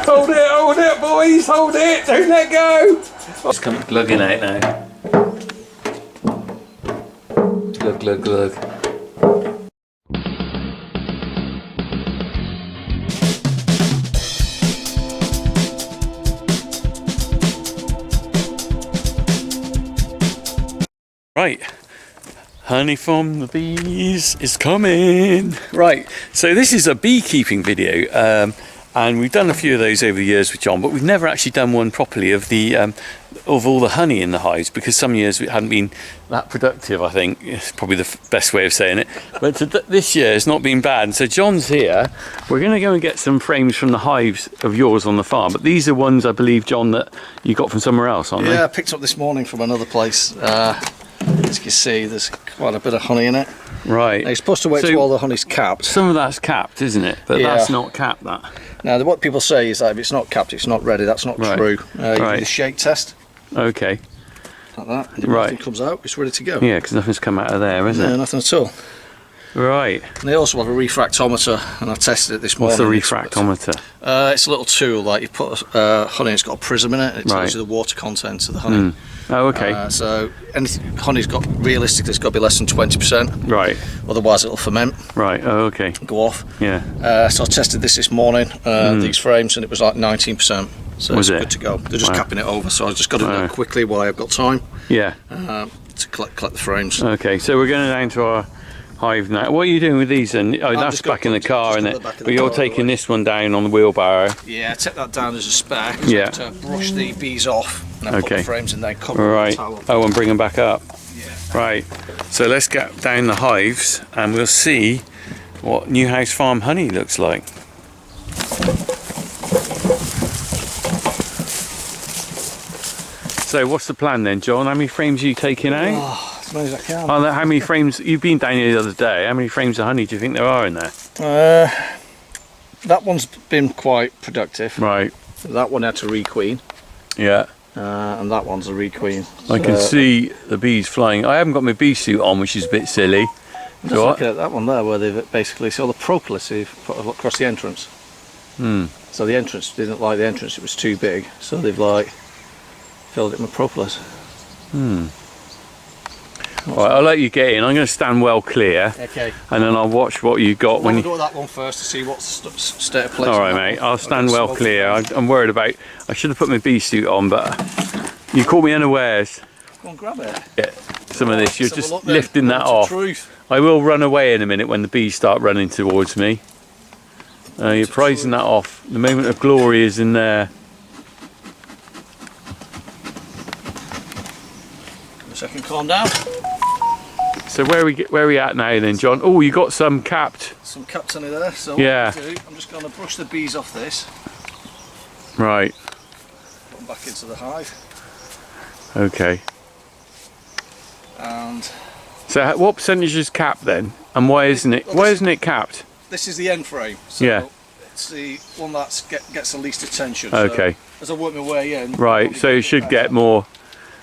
Hold it, boys, hold it, don't let go. It's come glugging out now. Glug, glug, glug. Right, honey from the bees is coming. Right, so this is a beekeeping video, and we've done a few of those over the years with John, but we've never actually done one properly of the of all the honey in the hives, because some years it hadn't been that productive. I think it's probably the best way of saying it. But this year it's not been bad. And so John's here. We're going to go and get some frames from the hives of yours on the farm. But these are ones, I believe, John, that you got from somewhere else, aren't they? Yeah, I picked up this morning from another place. As you can see, there's quite a bit of honey in it. Right. Now, you're supposed to wait till all the honey's capped. Some of that's capped, isn't it? But yeah, that's not capped, that. Now, what people say is that if it's not capped, it's not ready. That's not true. You do the shake test. Okay. Like that. And if nothing comes out, it's ready to go. Yeah, because nothing's come out of there, is it? No, nothing at all. Right. And they also have a refractometer, and I tested it this morning. What's a refractometer? It's a little tool, like you put honey, it's got a prism in it, and it tells you the water content of the honey. Oh, okay. So anything honey's got, realistically, it's got to be less than 20%. Right. Otherwise, it'll ferment. Right. Oh, okay. Go off. Yeah. So I tested this morning, these frames, and it was like 19%. So it's good to go. They're just capping it over, so I just got to do it quickly while I've got time. Yeah. To collect the frames. Okay. So we're going down to our hive now. What are you doing with these then? Oh, that's back in the car, isn't it? But you're taking this one down on the wheelbarrow. Yeah, take that down as a spare. Yeah. To brush the bees off and then put the frames in there, cover right. with a towel. Oh, and bring them back up. Yeah. Right. So let's get down the hives and we'll see what New House Farm honey looks like. So what's the plan then, John? How many frames are you taking out? Oh, as many as I can. Oh, how many frames? You've been down here the other day. How many frames of honey do you think there are in there? That one's been quite productive. Right. That one had to requeen. Yeah. And that one's a requeen. I can see the bees flying. I haven't got my bee suit on, which is a bit silly. Just look at that one there, where they've basically, see all the propolis they've put across the entrance. So the entrance, they didn't like the entrance, it was too big. So they've like filled it with propolis. Alright, I'll let you get in. I'm going to stand well clear. Okay. And then I'll watch what you got when you... I'll do that one first to see what's the state of play. Alright, mate. I'll stand well clear. I'm worried about... I should have put my bee suit on, but you caught me unawares. Go on, grab it. Yeah, some of this. You're just lifting that off. Truth. I will run away in a minute when the bees start running towards me. You're prizing that off. The moment of glory is in there. A second, calm down. So where are we at now then, John? Oh, you got some capped. Some capped honey there. So yeah. what I'm just going to brush the bees off this. Right. Put them back into the hive. Okay. And so what percentage is capped then? And why isn't it? Why isn't it capped? This is the end frame. So yeah. It's the one that gets the least attention. Okay. So as I work my way in. Right. So you should get more.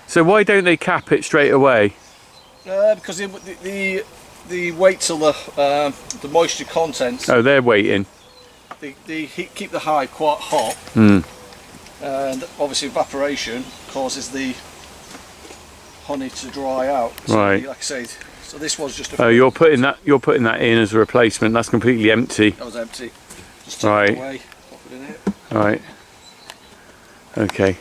So why don't they cap it straight away? Because the wait till the moisture content. Oh, they're waiting. They keep the hive quite hot, and obviously evaporation causes the honey to dry out. So right. Like I say, so this was just. A you're putting that in as a replacement. That's completely empty. That was empty. Just take it away, pop it in here. Right. Okay.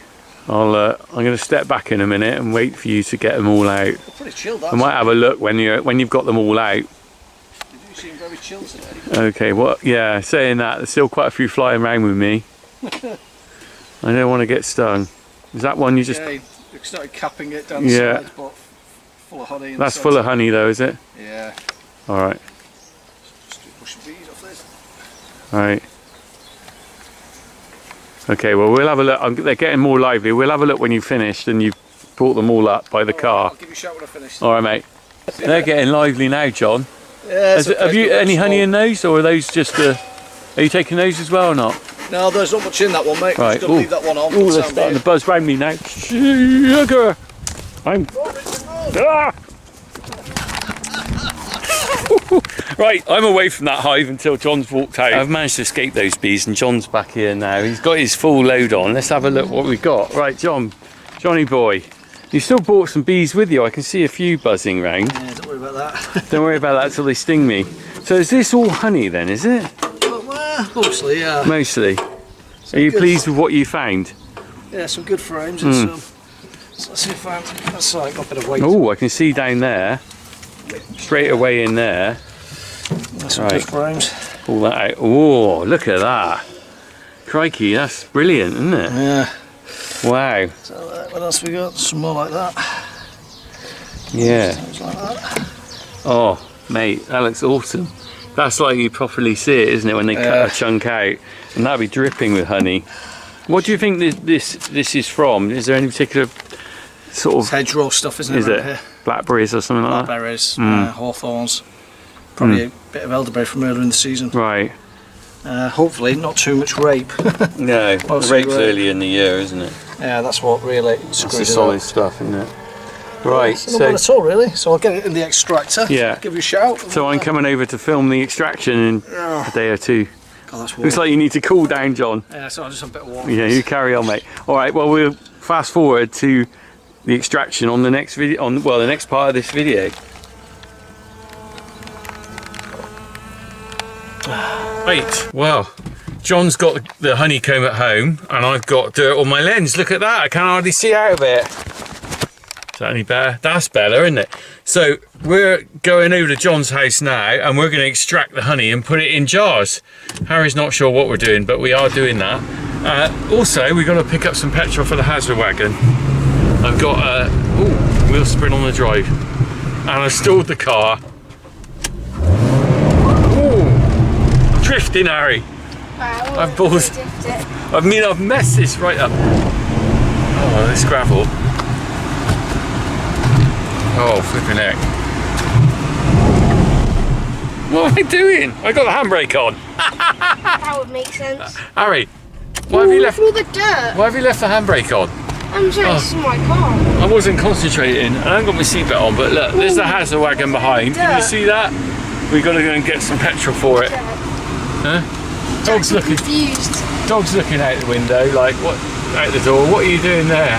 I'm going to step back in a minute and wait for you to get them all out. They're pretty chilled. I might have a look when you've got them all out. They do seem very chilled today. Okay, well, yeah, saying that, there's still quite a few flying around with me. I don't want to get stung. Is that one you just... Yeah, you started capping it down the sides, but full of honey. That's full of honey though, is it? Yeah. Alright. Just push the bees off this. Alright. Okay, well we'll have a look. They're getting more lively. We'll have a look when you've finished and you've brought them all up by the car. I'll give you a shout when I finish. Alright, mate. They're getting lively now, John. Yeah, have you any honey in those, or are those just are you taking those as well or not? No, there's not much in that one, mate. Right. I'm just going to leave that one on. Oh, they're starting to buzz round me now. Sugar! I'm... Ah! Right, I'm away from that hive until John's walked out. I've managed to escape those bees and John's back here now. He's got his full load on. Let's have a look what we've got. Right, Johnny boy, you still brought some bees with you. I can see a few buzzing round. Yeah, don't worry about that. Don't worry about that till they sting me. So is this all honey then, is it? Well, mostly, yeah. Mostly. Are you pleased with what you found? Yeah, some good frames and some. So let's see if I can. That's right, got a bit of weight. Oh, I can see down there. Straight away in there. That's some good frames. Pull that out. Oh, look at that. Crikey, that's brilliant, isn't it? Yeah. Wow. So what else we got? Some more like that. Yeah. Things like that. Oh, mate, that looks awesome. That's like you properly see it, isn't it, when they cut a chunk out? And that'll be dripping with honey. What do you think this is from? Is there any particular sort of... It's hedgerow stuff, isn't it? Is it? Here? Blackberries or something like that? Blackberries, hawthorns. Probably a bit of elderberry from earlier in the season. Right. Hopefully not too much rape. No, the rape's early in the year, isn't it? Yeah, that's what really screwed That's it the solid up. stuff, isn't it? Right, Not bad at all, really. So I'll get it in the extractor. Yeah. Give you a shout. So I'm coming over to film the extraction in a day or two. God, that's warm. Looks like you need to cool down, John. Yeah, so I'll just have a bit of water. Yeah, you carry on, mate. All right, well, we'll fast forward to the extraction on the next video, the next part of this video. Right, well, John's got the honeycomb at home and I've got dirt on my lens. Look at that, I can hardly see out of it. Is that any better? That's better, isn't it? So we're going over to John's house now and we're going to extract the honey and put it in jars. Harry's not sure what we're doing, but we are doing that. Also, we've got to pick up some petrol for the Hazard wagon. I've got a wheel spring on the drive and I've stalled the car. I'm drifting, Harry. I've balls. I've messed this right up. Oh, this gravel. Oh, flipping heck. What am I doing? I got the handbrake on. That would make sense. Harry, why have you left? All the dirt. Why have you left the handbrake on? I'm trying to see my car. I wasn't concentrating. I haven't got my seatbelt on, but look, there's the Hazard wagon behind. Can you see that? We've got to go and get some petrol for it. Huh? Dog's looking confused. Dog's looking out the window, like what? Out the door. What are you doing there?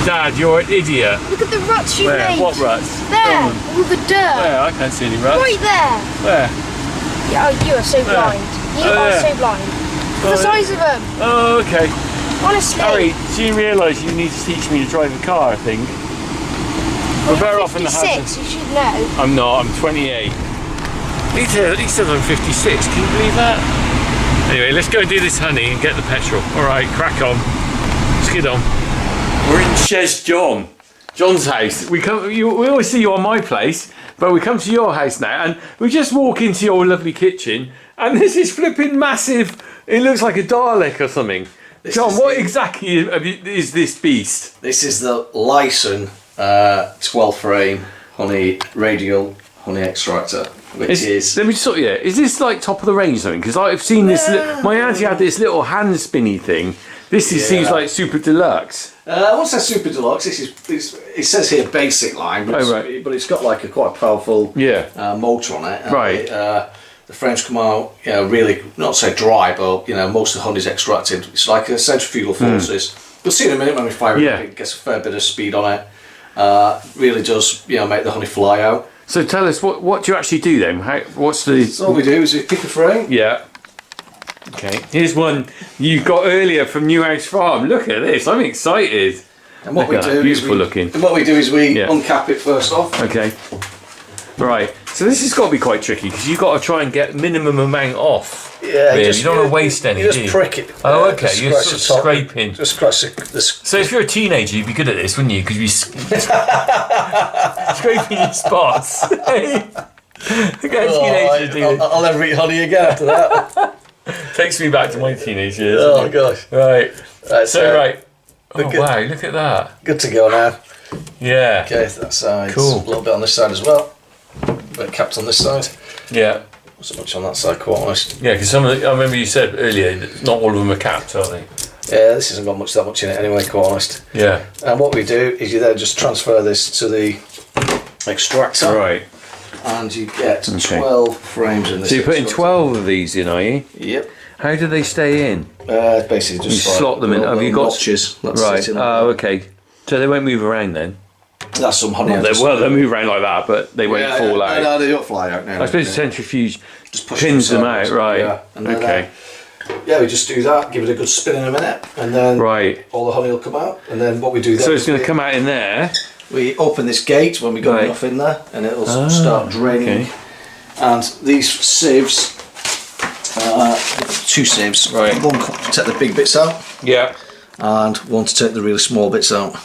Dad, you're an idiot. Look at the ruts you made. What ruts? There, all the dirt. Where? I can't see any ruts. Right there. Where? Yeah, oh, you are so blind. You are so blind. The size of them. Oh, okay. Honestly. Harry, do you realise you need to teach me to drive a car, I think? We're better off in the Hazard. You should know. I'm not, I'm 28. He said I'm 56, can you believe that? Anyway, let's go and do this honey and get the petrol. Alright, crack on. Let's get on. We're in Chez John's house. We always see you on my place, but we come to your house now and we just walk into your lovely kitchen and this is flipping massive. It looks like a Dalek or something. John, what exactly is this beast? This is the Lyson 12 frame honey radial honey extractor, which is. Let me just sort of, is this like top of the range or something? Because I've seen this. My auntie had this little hand spinny thing. This seems like super deluxe. I won't say super deluxe. It says here basic line, but, but it's got like a quite powerful motor on it. And the frames come out, really not say dry, but most of the honey's extracted. It's like a centrifugal forces. You'll see in a minute when we fire it. It gets a fair bit of speed on it. Really does make the honey fly out. So tell us what do you actually do then? What's the? So all we do is we pick a frame. Yeah. Okay. Here's one you got earlier from Newhouse Farm. Look at this. I'm excited. And what we do beautiful looking. And what we do is we uncap it first off. Okay. Right. So this has got to be quite tricky because you've got to try and get minimum amount off. Yeah. Really. You don't want to waste any. You just prick it. Oh, okay. You're sort of scraping. Just scratch the. So if you're a teenager, you'd be good at this, wouldn't you? Because you'd be scraping your spots. I'll never eat honey again after that. Takes me back to my teenage years. Oh gosh. Right. So right. Oh wow, look at that. Good to go now. Yeah. Okay, that side. Cool. A little bit on this side as well. A bit capped on this side. Yeah. Not so much on that side, quite honest. Yeah, because I remember you said earlier that not all of them are capped, are they? Yeah, this hasn't got that much in it anyway, quite honest. Yeah. And what we do is you then just transfer this to the extractor. Right. and you get 12 frames in this. So you're putting 12 of these in, are you? Yep. How do they stay in? Basically just you slot them in. Have you got notches? Right. Oh, okay. So they won't move around then. That's some honey. Well, they'll move around like that, but they won't fall out. No, they don't fly out now. I suppose the centrifuge just pins them out, right? Yeah. And then, we just do that, give it a good spin in a minute, and then all the honey will come out. And then what we do then, so it's going to come out in there. We open this gate when we got enough in there, and it'll start draining. Okay. And these sieves, 2 sieves, one to take the big bits out, and one to take the really small bits out.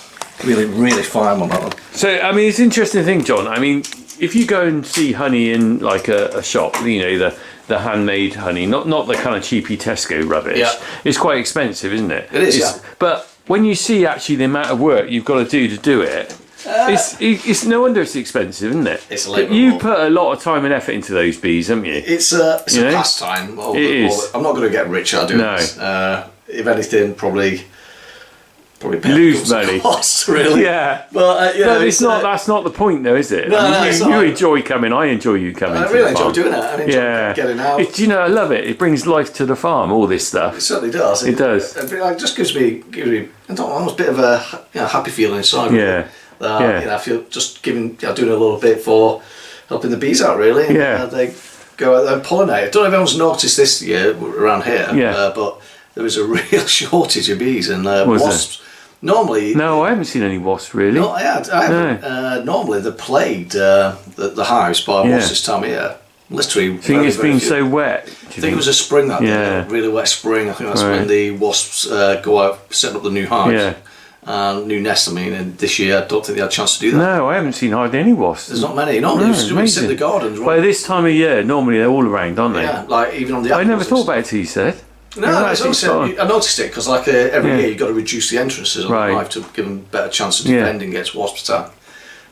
Really, really fine on that one. So, I mean, it's an interesting thing, John. I mean, if you go and see honey in like a shop, you know, the handmade honey, not the kind of cheapy Tesco rubbish, it's quite expensive, isn't it? It is, But when you see actually the amount of work you've got to do it, it's no wonder it's expensive, isn't it? It's a you put a lot of time and effort into those bees, haven't you? It's a pastime. It is. I'm not going to get rich out of doing this. If anything, probably lose money. Costs, really. Yeah. But it's not. That's not the point, though, is it? No, I mean, you enjoy coming. I enjoy you coming. I really enjoy doing it. I enjoy getting out. You know, I love it. It brings life to the farm. All this stuff. It certainly does. It does. It just gives me almost a bit of a happy feeling inside. Yeah. You know, I feel just doing a little bit for helping the bees out, really. And, they go out there and pollinate. I don't know if anyone's noticed this year around here. But there was a real shortage of bees and wasps. Normally, no, I haven't seen any wasps really. No, I haven't. No. Normally, they're plagued the hives by wasps this time of year. Literally, I think it's been so wet. I think it was a spring that day, really wet spring. I think that's when the wasps go out setting up the new hives. New nests. I mean, and this year I don't think they had a chance to do that. No, I haven't seen hardly any wasps. There's not many. Normally, you sit in the gardens. By this time of year, normally they're all around, aren't they? Yeah, like even on the. I never thought about it till you said. No, I noticed it because every year you've got to reduce the entrances on the hive to give them a better chance of defending against wasp attack.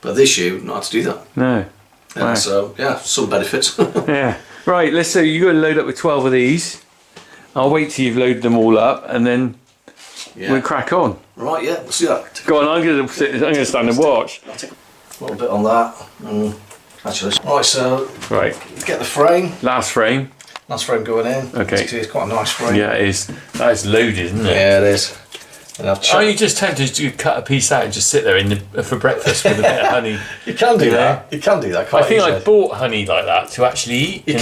But this year, not had to do that. No. So, some benefits. Right, so you're going to load up with 12 of these. I'll wait till you've loaded them all up and then we'll crack on. Right, we'll see that. Go on, I'm going to stand and watch. I'll take a little bit on that. Actually, right, so get the frame. Last frame. Last frame going in. Okay. It's quite a nice frame. Yeah, it is. That is loaded, isn't it? Yeah, it is. Are you just tempted to cut a piece out and just sit there for breakfast with a bit of honey? You can do that. You can do that quite easily. I bought honey like that to actually eat. You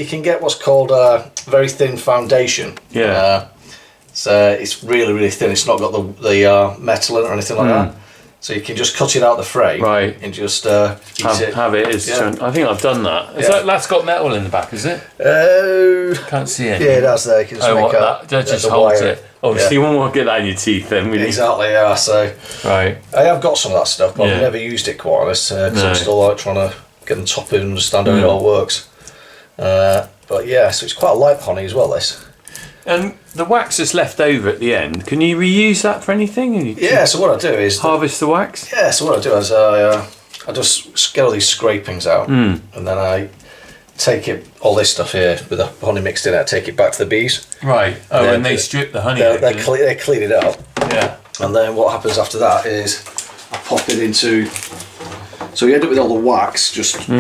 can get what's called a very thin foundation. Yeah. So it's really, really thin. It's not got the metal in it or anything like that. So you can just cut it out the frame and just eat it. Have it. I think I've done that. That's got metal in the back, is it? Can't see it. Yeah, it has there. You can just make that just holds it. Oh, so you won't want to get that in your teeth then, will you? Exactly, so I have got some of that stuff, but I've never used it quite honest, because I'm still trying to get on top of it and understand how it all works. But so it's quite a light honey as well, this. And the wax that's left over at the end, can you reuse that for anything? So what I do is harvest the wax? Yeah, so what I do is I just get all these scrapings out and then I take all this stuff here with the honey mixed in it, I take it back to the bees. Right. And they strip the honey out. They clean it up. Yeah. And then what happens after that is I pop it into. So you end up with all the wax, just so a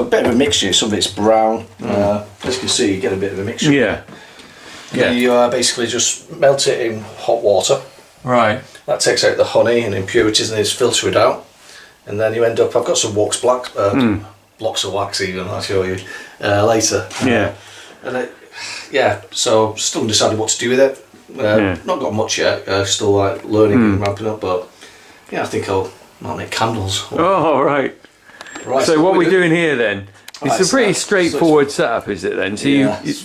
bit of a mixture. Some of it's brown. As you can see, you get a bit of a mixture. Yeah. Then you basically just melt it in hot water. Right. That takes out the honey and impurities and just filter it out. And then you end up. I've got some blocks of wax even. I'll show you later. So still undecided what to do with it. Not got much yet. Still learning and ramping up, but I think I'll make candles. Oh, right. So what we're doing here then? It's a pretty straightforward setup, is it then? So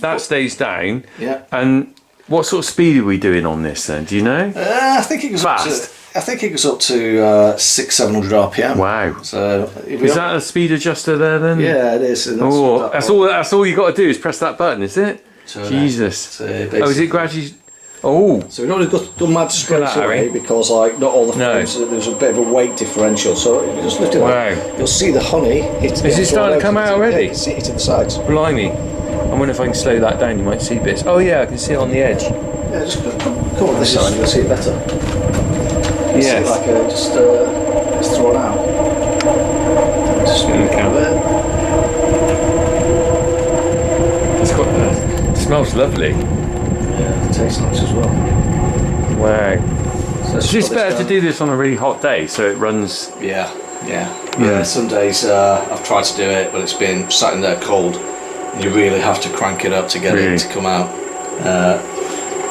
that stays down. Yeah. And what sort of speed are we doing on this then? Do you know? I think it goes fast. I think it goes up to 600-700 RPM. Wow. So is that a speed adjuster there then? Yeah, it is. And that's all you got to do is press that button, is it? Jesus. So is it gradually? Oh. So we've only done mad straight away because not all the frames, there's a bit of a weight differential. So if you just lift it up, you'll see the honey hit. Is it starting to come out already? Yeah, you see it to the sides. Blimey. I wonder if I can slow that down. You might see bits. Oh yeah, I can see it on the edge. Yeah, just come on this side, you'll see it better. Yes. It's thrown out. It's got, it smells lovely. Yeah, it tastes nice as well. Wow. So It's just better to do this on a really hot day so it runs. Yeah. Some days I've tried to do it, but it's been sat in there cold. You really have to crank it up to get it to come out.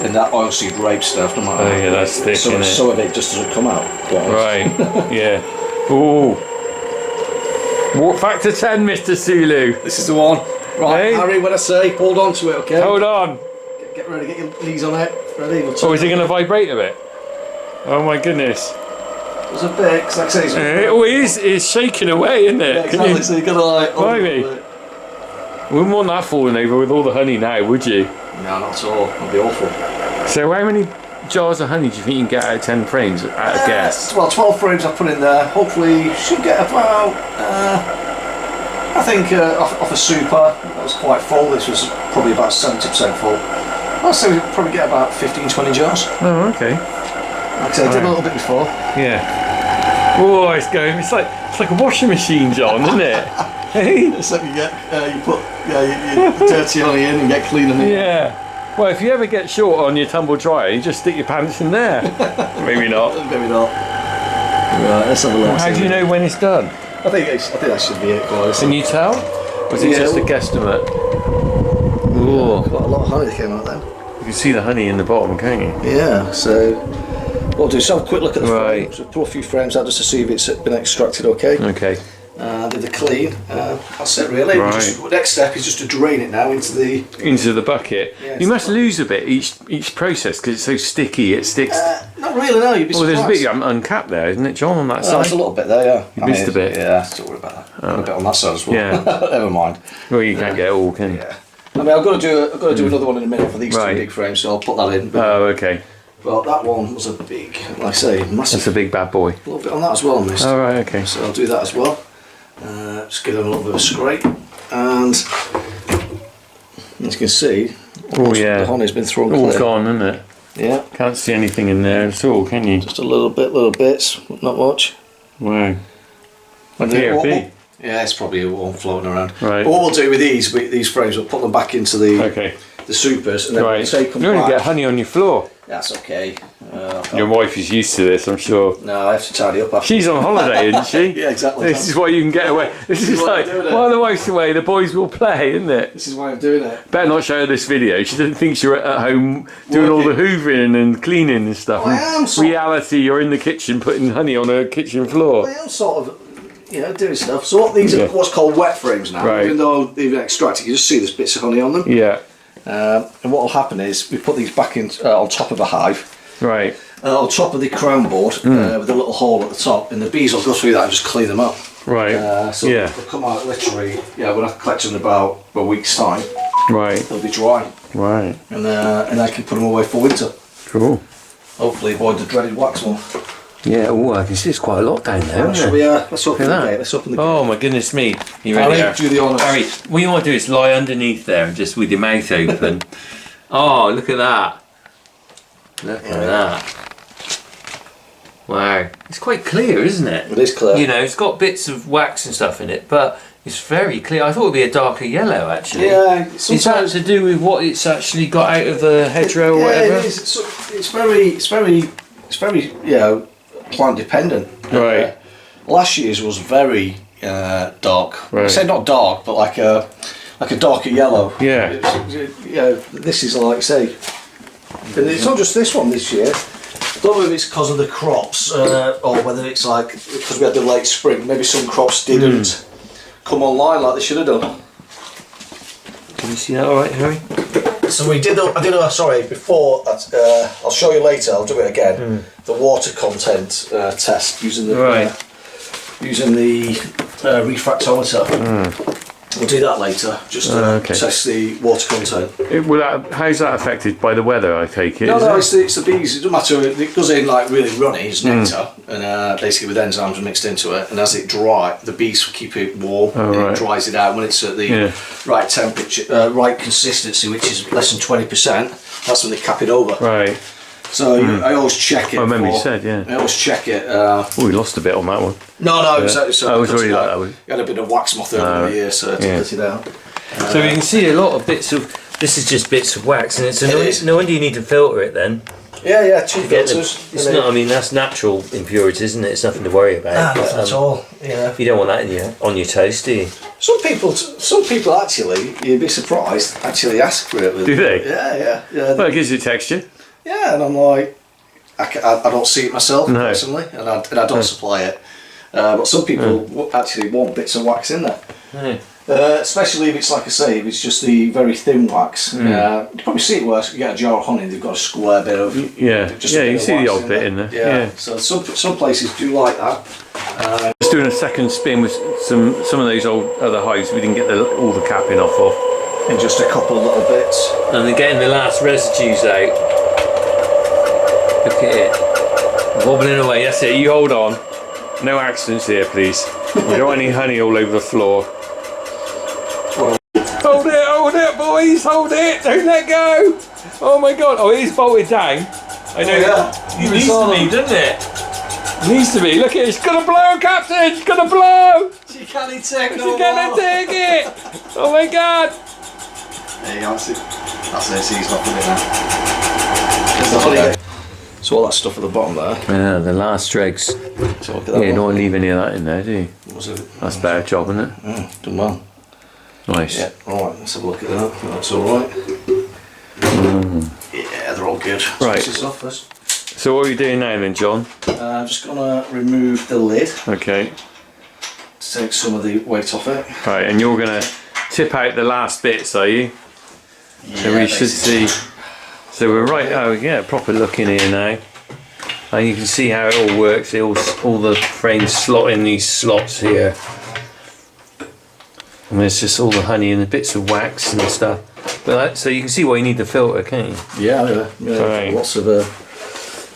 And that oilseed rape stuff, no matter that's thick, isn't it? Some of it just doesn't come out. Right, yeah. Ooh. Walk factor 10, Mr. Sulu. This is the one. Right, Hey? Harry, when I say, hold on to it, okay? Hold on. Get ready, get your knees on it. Ready? We'll Oh, is it going to vibrate a bit? Oh my goodness. There's a bit, because like I say, It's shaking away, isn't it? yeah, exactly, so you've got to like... Blimey. Wouldn't want that falling over with all the honey now, would you? No, not at all. That'd be awful. So how many jars of honey do you think you can get out of 10 frames at a guess? Well, 12 frames I put in there. Hopefully, should get about... I think off a super, that was quite full. This was probably about 70% full. I'd say we'd probably get about 15-20 jars. Oh, okay. Like I said, I did a little bit before. Yeah. Oh, it's going. It's like a washing machine, John, isn't it? Hey. It's like you get, you put your dirty honey in and get clean honey. Yeah. Well, if you ever get short on your tumble dryer, you just stick your pants in there. Maybe not. Maybe not. Right, let's have a look. Well, how do you know when it's done? I think that should be it, guys. Can you tell? Or is it just a guesstimate? Ooh. Quite a lot of honey that came out then. You can see the honey in the bottom, can't you? Yeah, so what we'll do is have a quick look at the frames. We'll pull a few frames out just to see if it's been extracted okay. Okay. Did the clean. That's it really. Right. Next step is just to drain it now into the bucket. Yeah, you must lose a bit each process because it's so sticky. It sticks. Not really, no. You'd be surprised. There's a bit uncapped there, isn't it, John, on that side? There's a little bit there, yeah. You missed a bit. Yeah, don't worry about that. A bit on that side as well. Yeah. Never mind. Well, you can't get it all, can you? Yeah. I mean, I've got to do another one in a minute for these two big frames, so I'll put that in. Oh, okay. Well, that one was a big, like I say, massive. That's a big bad boy. A little bit on that as well, I missed. Oh, right, okay. So I'll do that as well. Just give them a little bit of a scrape, and as you can see, the honey's been thrown all clear. gone, isn't it? Yeah. Can't see anything in there at all, can you? Just a little bits, not much. Wow. Like POP. Yeah, it's probably one floating around. Right. But what we'll do with these frames, we'll put them back into the supers, and then we'll take them You're going back. to get honey on your floor. That's okay. Your wife is used to this, I'm sure. No, I have to tidy up after. She's on holiday, isn't she? Yeah, exactly. This is why you can get away. This is like, while the wife's away, the boys will play, isn't it? This is why I'm doing it. Better not show her this video. She doesn't think you're at home doing all the hoovering and cleaning and stuff. Well, I am reality, you're in the kitchen putting honey on a kitchen floor. I am sort of, doing stuff. So what these are what's called wet frames now. Right. Even though they've been extracted, you just see there's bits of honey on them. Yeah. And what will happen is we put these back in on top of a hive. Right. On top of the crown board with a little hole at the top, and the bees will go through that and just clean them up. Right. So they'll come out literally. When I collect them in about a week's time. Right. They'll be dry. Right. And I can put them away for winter. Cool. Hopefully avoid the dreaded wax one. Yeah, oh, I can see there's quite a lot down there. Let's open the gate. Let's open the gate. Oh my goodness me. You ready? Harry, do the honours. Harry, what you want to do is lie underneath there and just with your mouth open. Oh, look at that. Look at that. Wow. It's quite clear, isn't it? It is clear. You know, it's got bits of wax and stuff in it, but it's very clear. I thought it would be a darker yellow, actually. Yeah. Is that to do with what it's actually got out of the hedgerow or whatever? It is. It's very plant dependent. Right. Last year's was very dark. Right. I say not dark, but like a darker yellow. Yeah. This is like say, and it's not just this one this year. I don't know if it's because of the crops or whether it's like because we had the late spring. Maybe some crops didn't come online like they should have done. Can you see that all right, Harry? So we did. Before I'll show you later. I'll do it again. The water content test using the refractometer. We'll do that later. Just to test the water content. How's that affected by the weather? I take it. No, it's the bees. It doesn't matter. It goes in like really runny. It's nectar, and basically with enzymes mixed into it. And as it dries, the bees keep it warm. It dries it out when it's at the right temperature, right consistency, which is less than 20%. That's when they cap it over. Right. So I always check it. I remember you said, yeah. I always check it. We lost a bit on that one. No, I was already like that. You had a bit of wax moth over the year, so I cut it out. So you can see a lot of bits of. This is just bits of wax, and no wonder you need to filter it then. Yeah, 2 filters. It's not. I mean, that's natural impurities, isn't it? It's nothing to worry about. Not at all. Yeah. You don't want that on your toast, do you? Some people actually, you'd be surprised, actually ask for it. Do they? Yeah. Well, it gives you texture. Yeah, and I'm like, I don't see it myself personally, and I don't supply it. But some people actually want bits of wax in there. Especially if it's, like I say, if it's just the very thin wax. You probably see it worse. You get a jar of honey, they've got a square bit of you see the odd bit in there. Yeah. So some places do like that. Just doing a second spin with some of those other hives we didn't get all the capping off of. In just a couple of little bits. And they're getting the last residues out. Look at it. Wobbling away, that's it, you hold on. No accidents here, please. We don't want any honey all over the floor. Hold it, boys, hold it, don't let go. Oh my god, oh, it is bolted down. I know. It needs to be, doesn't it? It needs to be, look at it, it's gonna blow, Captain, it's gonna blow. She can't take She's gonna take it. Oh my god. There you go, that's it, he's not putting it now. So all that stuff at the bottom there. Yeah, the last dregs. So look at that You don't want to leave any of that in there, do you? What's it? That's a better job, isn't it? Done well. Nice. Yeah, alright, let's have a look at that. That's alright. Yeah, they're all good. Right. This off first. So what are you doing now then, John? I'm just going to remove the lid Okay. to take some of the weight off it. Right, and you're going to tip out the last bits, are you? So we should see. So we're right. Oh yeah, proper looking here now. And you can see how it all works. All the frames slot in these slots here. And there's just all the honey and the bits of wax and stuff. But so you can see why you need the filter, can't you? Yeah. Right. Lots of.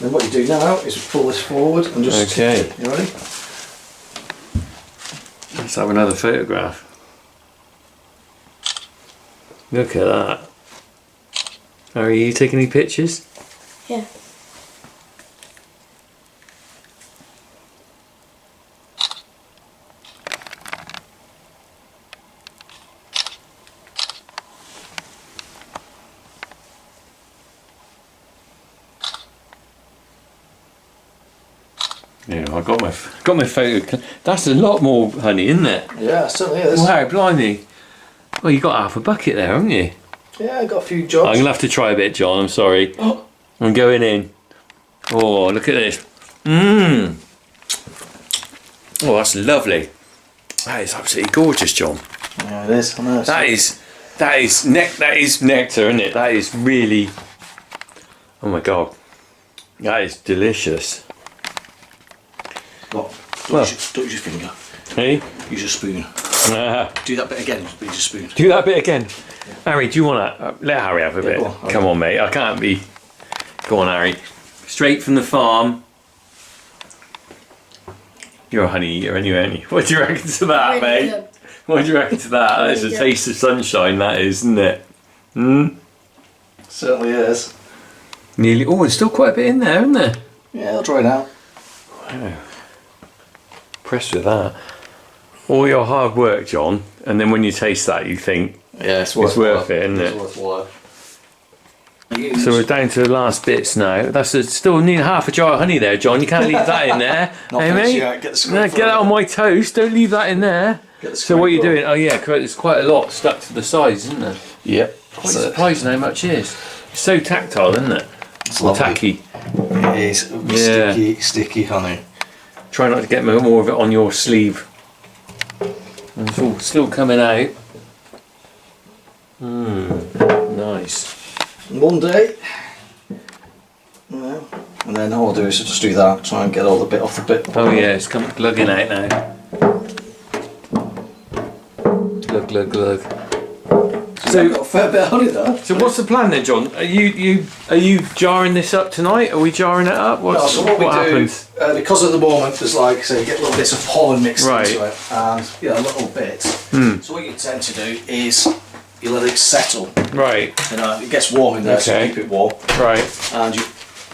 Then what you do now is pull this forward and just. Okay. You ready? Let's have another photograph. Look at that. Are you taking any pictures? Yeah. Yeah, I got my photo. That's a lot more honey, isn't it? Yeah, it certainly is. Wow, blimey. Well, you got half a bucket there, haven't you? Yeah, I got a few jobs. I'm gonna have to try a bit, John. I'm sorry. I'm going in. Oh, look at this. Mmm. Oh, that's lovely. That is absolutely gorgeous, John. Yeah, it is. I know. That is nectar, isn't it? That is really. Oh my god. That is delicious. What? Don't use your finger. Hey? Use your spoon. Ah. Do that bit again. Use your spoon. Do that bit again. Harry, do you want to let Harry have a bit? Go on. Come on, mate. I can't be. Go on, Harry. Straight from the farm. You're a honey eater anyway, aren't you? What do you reckon to that, Really mate? good. What do you reckon to that? That is a Really taste of sunshine, that is, isn't it? Certainly is. Nearly. Oh, there's still quite a bit in there, isn't there? Yeah, I'll try it out. Wow. Impressed with that. All your hard work, John, and then when you taste that, you think, Yeah, it's worth it, isn't it? It's worthwhile. so we're down to the last bits now. That's still need half a jar of honey there, John. You can't leave that in there. Not Hey, finished mate? yet. Get the No, get that on my toast. Don't leave that in there. So what are you doing? Oh yeah, correct. There's quite a lot stuck to the sides, isn't there? Yep. Quite surprising how much is. It's so tactile, isn't it? It's Or lovely. tacky. It is sticky honey. Try not to get more of it on your sleeve. And it's all still coming out. Nice. One day. Yeah. And then all I'll do is just do that. Try and get all the bit off the bit. Oh yeah, it's come glugging out now. Glug, glug, glug. So I've got a fair bit of honey there. So what's the plan then, John? Are you jarring this up tonight? Are we jarring it up? No, so what we do, happens? Because at the moment there's like, so you get little bits of pollen mixed Right. into it, and little bits. So what you tend to do is you let it settle. Right, It gets warm in there, so Okay. keep it warm, right. and you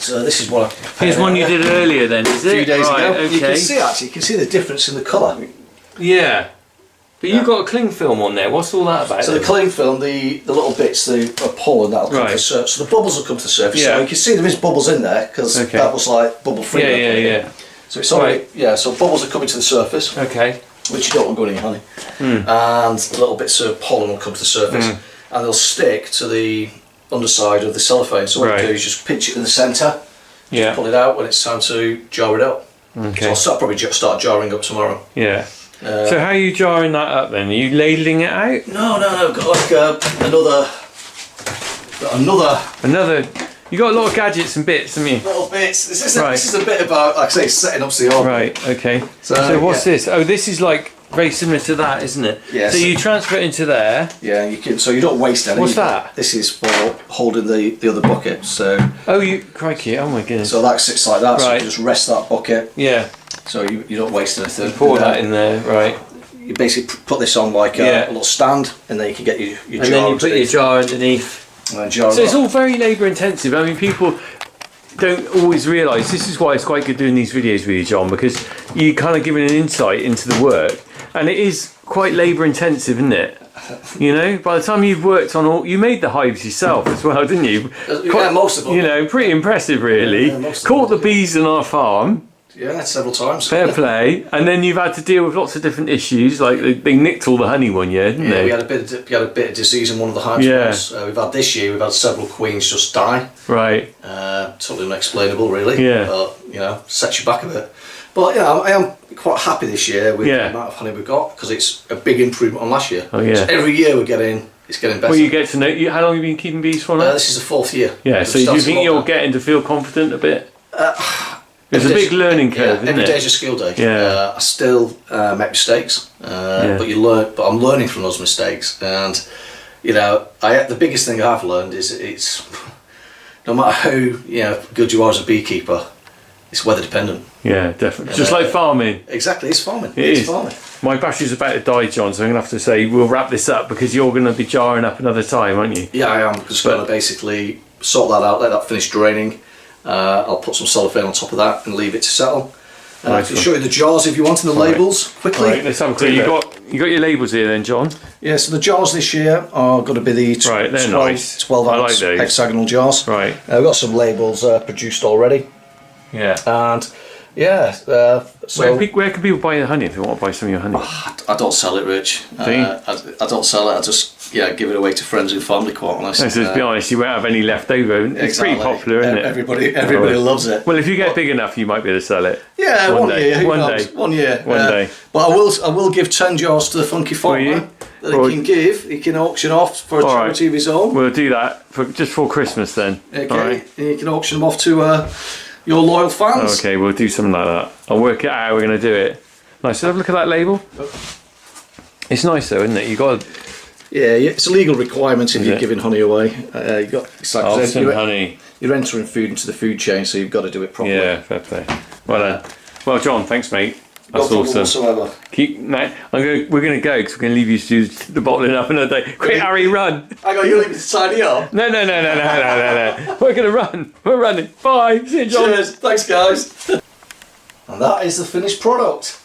So this is what here's one you did earlier then, is it? A few days ago. Okay. You can see actually, you can see the difference in the colour. Yeah. But you've got a cling film on there. What's all that about? So the cling film, the little bits, the pollen that'll come to the surface. So the bubbles will come to the surface. So you can see there is bubbles in there because that was like bubble free. Yeah. So it's already so bubbles are coming to the surface. Okay. Which you don't want going in your honey. And little bits of pollen will come to the surface, and they'll stick to the underside of the cellophane. So what you do is just pinch it in the centre. Just pull it out when it's time to jar it up. Okay. So I'll probably start jarring up tomorrow. Yeah. So how are you jarring that up then? Are you ladling it out? No. I've got like another. You got a lot of gadgets and bits, haven't you? Little bits. This is a bit about, like I say, setting up the orb. Right. Okay. So what's this? Oh, this is like very similar to that, isn't it? Yes. So you transfer it into there. Yeah, you can. So you don't waste any. What's that? This is for holding the other bucket. So. Oh, you crikey! Oh my goodness. So that sits like that. So you just rest that bucket. Yeah. So you don't waste anything. You pour that in there, right? You basically put this on like a little stand, and then you can get your jar. And then you put your jar underneath. And then jar. So it's all very labour intensive. I mean, people don't always realise. This is why it's quite good doing these videos with you, John, because you kind of giving an insight into the work, and it is quite labour intensive, isn't it? You know, by the time you've worked on all, you made the hives yourself as well, didn't you? Yeah, most of them. You know, pretty impressive, really. Yeah, Caught the bees on our farm. Yeah, several times. Fair play. And then you've had to deal with lots of different issues, like they nicked all the honey one year, didn't they? We had a bit of disease in one of the hives. Yeah. We've had this year. We've had several queens just die. Right. Totally unexplainable, really. Yeah. But sets you back a bit. But I am quite happy this year with the amount of honey we've got because it's a big improvement on last year. Oh yeah. So every year it's getting better. Well, you get to know. How long have you been keeping bees for now? This is the 4th year. Yeah. So do you think you're getting to feel confident a bit? It's a big learning curve, isn't it? Every day's a skill day. Yeah. I still make mistakes, but you learn. But I'm learning from those mistakes, and the biggest thing I've learned is it's no matter how good you are as a beekeeper, it's weather dependent. Yeah, definitely. Just like farming. Exactly, it's farming. It is farming. My battery's about to die, John, so I'm going to have to say we'll wrap this up because you're going to be jarring up another time, aren't you? Yeah, I am. Just going to basically sort that out, let that finish draining. I'll put some cellophane on top of that and leave it to settle. I can show you the jars if you want and the labels quickly. Right, let's have a quick look. You got your labels here then, John? Yeah, so the jars this year are going to be the 12 ounce hexagonal jars. Right. We've got some labels produced already. Yeah. And so where can people buy your honey if they want to buy some of your honey? I don't sell it, Rich. I don't sell it. I just give it away to friends and family, quite honest. So to be honest, you won't have any left over. It's pretty popular, isn't it? Everybody loves it. Well, if you get big enough, you might be able to sell it. Yeah, one day. One day. But I will give 10 jars to the funky farmer that he can auction off for a charity of his own. We'll do that just for Christmas then. Okay, and you can auction them off to your loyal fans. Okay, we'll do something like that. I'll work it out how we're going to do it. Nice. So have a look at that label. It's nice though, isn't it? You got. Yeah, it's a legal requirement if you're giving honey away. You got honey. You're entering food into the food chain, so you've got to do it properly. Yeah, fair play. Well done. Well, John, thanks, mate. That's no awesome. Whatsoever. We're going to go because we're going to leave you to do the bottling up another day. Quick, Harry, run! I got you leaving to tidy up. No. We're going to run. We're running. Bye. See you, John. Cheers. Thanks, guys. And that is the finished product.